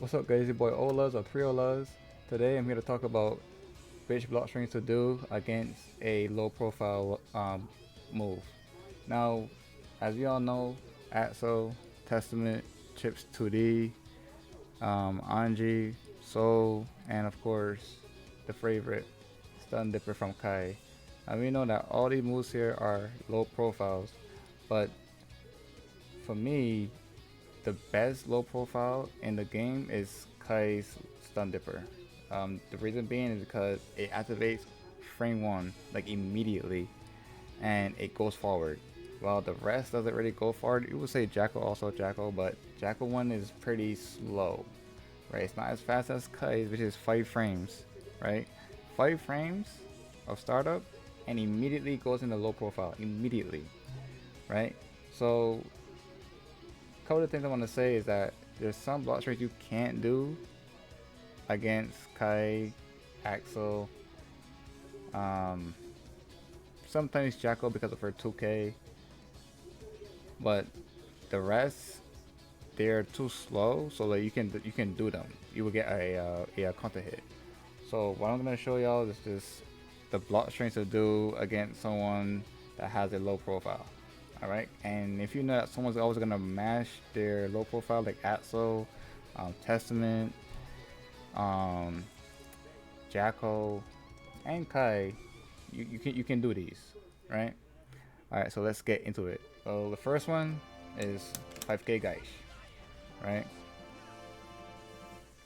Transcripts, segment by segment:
What's up, guys? Your boy Olas or 3 Olas. Today I'm here to talk about which block strings to do against a low profile move. Now, as we all know, Axo, Testament, Chips 2D, Anji, Soul, and of course, the favorite, Stun Dipper from Kai. And we know that all these moves here are low profiles, but for me, the best low profile in the game is Kai's Stun Dipper. The reason being is because it activates frame one like immediately, and it goes forward. While the rest doesn't really go forward, you would say Jackal also Jackal, but Jackal one is pretty slow, right? It's not as fast as Kai's, which is 5 frames, right? 5 frames of startup, and immediately goes into low profile immediately, right? So couple of things I want to say is that there's some block strings you can't do against Kai, Axel, um, sometimes Jackal because of her 2K, but the rest they're too slow, so that you can do them. You will get a counter hit. So what I'm gonna show y'all is just the block strings to do against someone that has a low profile. Alright, and if you know that someone's always gonna mash their low profile like Atso, Testament, um, Jacko, and Kai, you can do these, right? Alright, so let's get into it. So the first one is 5K Gaish, right?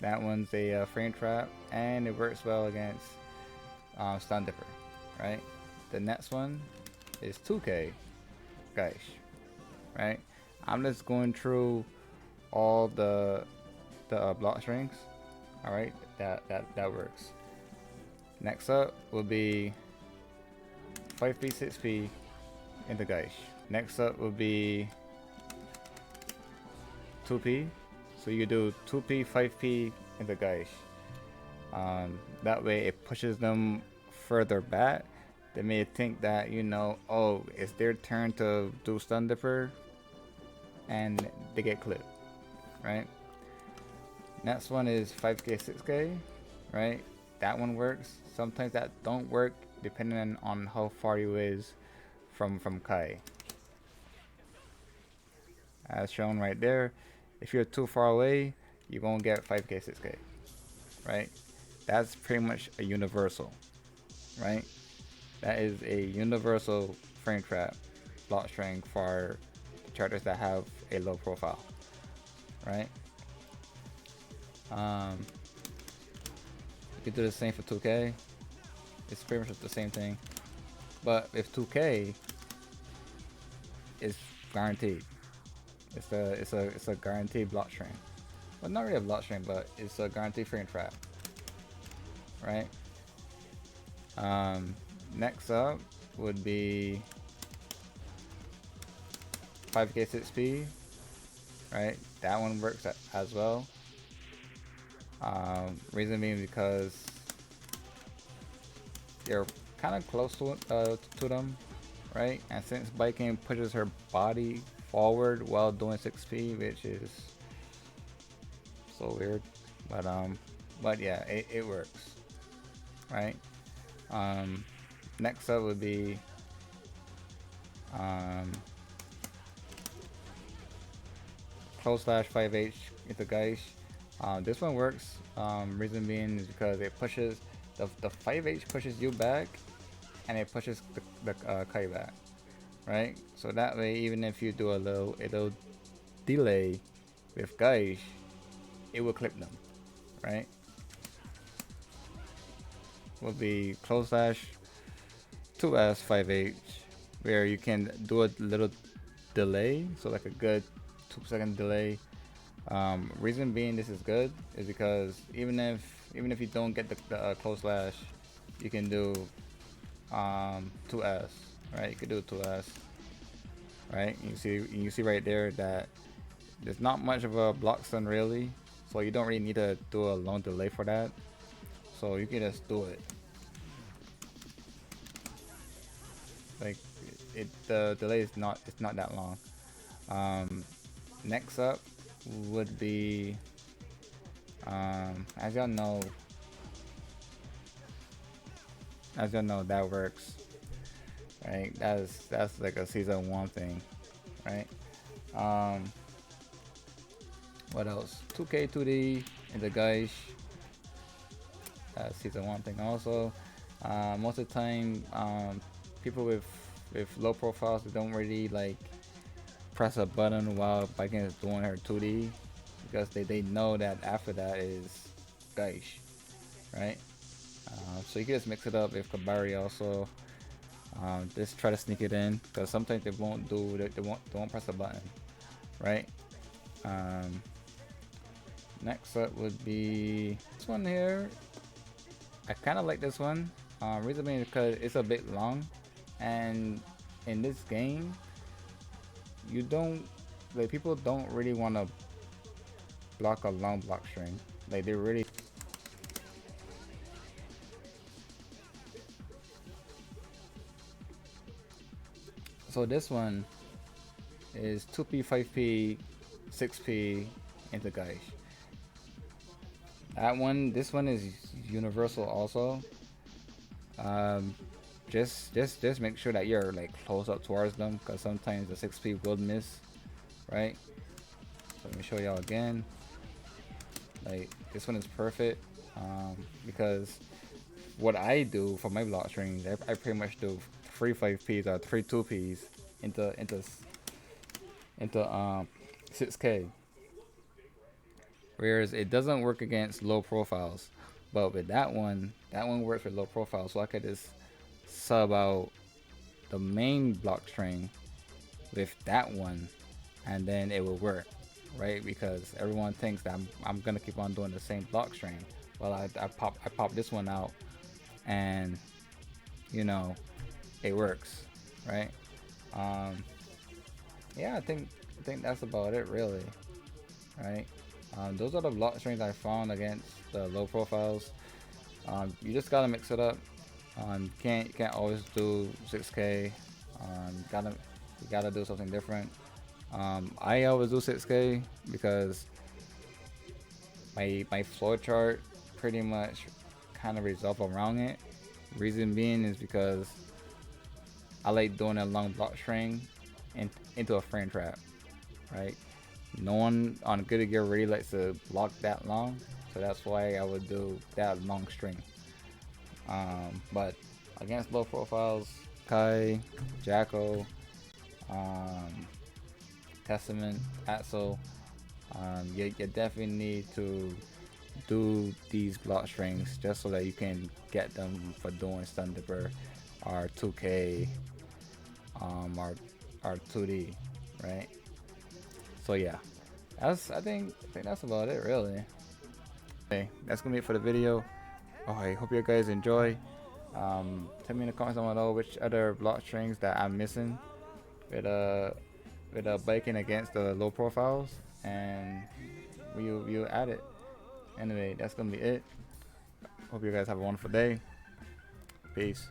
That one's a frame trap, and it works well against Stun Dipper, right? The next one is 2K Gaish, right? I'm just going through all the block strings. All right, that works. Next up will be 5P 6P into Gaish. Next up will be 2P. So you do 2P 5P into Gaish. That way it pushes them further back. They may think that, oh, it's their turn to do Stun Dipper, and they get clipped, right? Next one is 5K 6K, right? That one works. Sometimes that don't work depending on how far you is from Kai. As shown right there, if you're too far away, you won't get 5K 6K, right? That's pretty much a universal, right? That is a universal frame trap block string for characters that have a low profile, right? Um, you can do the same for 2K. It's pretty much the same thing, but if 2K is guaranteed, it's a guaranteed block string. Well, not really a block string, but it's a guaranteed frame trap, right? Um, Next up would be 5K 6P, right? That one works as well. Reason being because they're kind of close to them, right? And since Baiken pushes her body forward while doing 6P, which is so weird, but yeah, it works, right? Next up would be close slash 5H into Gaish. This one works. Reason being is because it pushes the 5H pushes you back, and it pushes the Kai back, right? So that way, even if you do a little delay with Gaish, it will clip them, right? Will be close slash 2S 5H, where you can do a little delay, so like a good 2-second delay. Reason being this is good is because even if you don't get the close slash, you can do 2S, right? You can do 2S, right? You see right there that there's not much of a block stun really, so you don't really need to do a long delay for that. So you can just do it. Like the delay is not that long. Next up would be As y'all know, that works, right? That's like a season 1 thing, right? Um, what else? 2K 2D in the guys. Season 1 thing also. Most of the time, people with low profiles, they don't really like press a button while Baiken is doing her 2D, because they know that after that is Gaish, right? So you can just mix it up with Kabari also. Just try to sneak it in, because sometimes they won't press a button, right? Um, Next up would be this one here. I kind of like this one. Reason being because it's a bit long, and in this game, you don't like people don't really want to block a long block string. Like they really. So this one is 2p, 5p, 6p into guys. This one is universal also. Um, just make sure that you're like close up towards them, because sometimes the 6p will miss, right? So let me show y'all again. Like this one is perfect, because what I do for my block strings, I pretty much do 3 5ps or 3 2ps into 6K. Whereas it doesn't work against low profiles, but with that one works with low profiles. So I could just sub out the main block string with that one, and then it will work, right? Because everyone thinks that I'm gonna keep on doing the same block string. Well, I pop this one out, and you know, it works, right? Um, yeah, I think that's about it, really, right? Those are the block strings I found against the low profiles. You just gotta mix it up. You can't always do 6K. You gotta do something different. I always do 6K because my flow chart pretty much kind of resolve around it. Reason being is because I like doing a long block string into a frame trap, right? No one on Good Gear really likes to block that long, so that's why I would do that long string. But against low profiles, Kai, Jacko, um, Testament, Axel, you definitely need to do these block strings just so that you can get them for doing stun dipper or 2K, or 2D, right? So yeah, I think that's about it really. Okay, that's gonna be it for the video. Oh, I hope you guys enjoy. Tell me in the comments down below which other block strings that I'm missing with Baiken against the low profiles, and we'll add it. Anyway, that's gonna be it. Hope you guys have a wonderful day. Peace.